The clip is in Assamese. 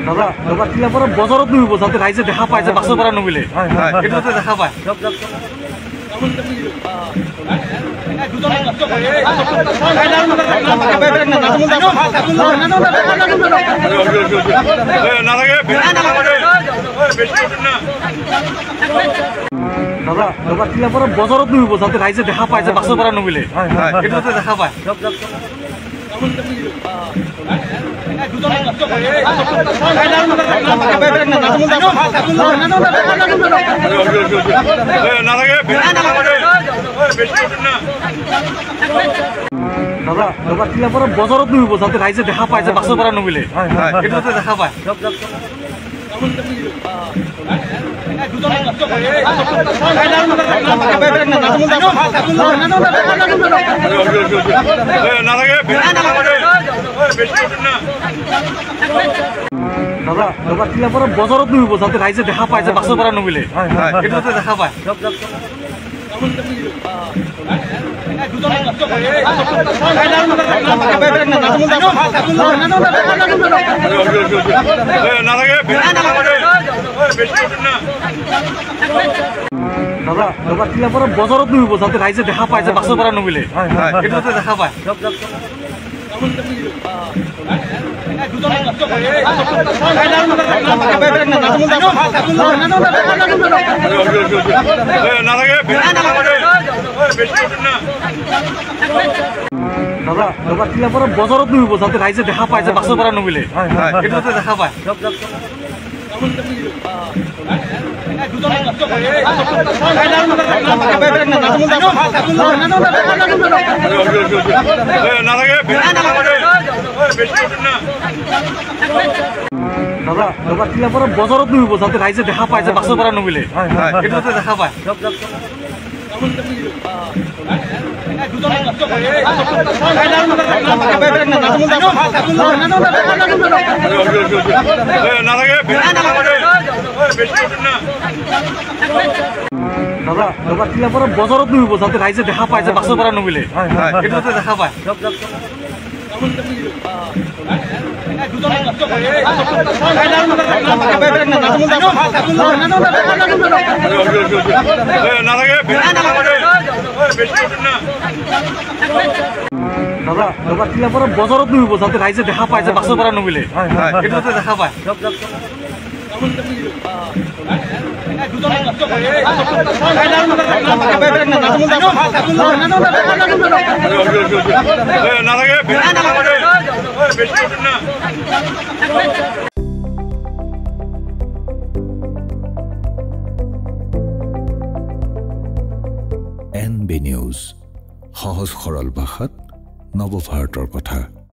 দাদা দাদা কিলা পৰে বজাৰত নিব যাতে ৰাইজে দেখা পায় যে বাসৰ পৰা নমিলে এটাতে দেখা পায় দাদা দাদা কিলা পৰে বজাৰত নিব যাতে ৰাইজে দেখা পায় যে বাসৰ পৰা নমিলে এটাতে দেখা পায় দাদা দাদা কিলা পৰে বজাৰত নিব যাতে ৰাইজে দেখা পায় যে বাসৰ পৰা নমিলে এটাতে দেখা পায় দাদা দাদা কিলা পৰে বজাৰত নিব যাতে ৰাইজে দেখা পায় যে বাসৰ পৰা নমিলে এটাতে দেখা পায় দাদা দাদা কিলা পৰে বজাৰত নিব যাতে ৰাইজে দেখা পায় যে বাসৰ পৰা নমিলে এটাতে দেখা পায় দাদা দাদা কিলা পৰে বজাৰত নিব যাতে ৰাইজে দেখা পায় যে বাসৰ পৰা নমিলে এটাতে দেখা পায় দাদা দাদা কিলা পৰে বজাৰত নিব যাতে ৰাইজে দেখা পায় যে বাসৰ পৰা নমিলে এটাতে দেখা পায় দাদা দাদা কিলা পৰে বজাৰত নিব যাতে ৰাইজে দেখা পায় যে বাসৰ পৰা নমিলে এটাতে দেখা পায় দাদা দাদা কিলা পৰে বজাৰত নিব যাতে ৰাইজে দেখা পায় যে বাসৰ পৰা নমিলে এটাতে দেখা পায় NB নিউজ সহজ সৰল ভাষাত নৱভাৰতৰ কথা।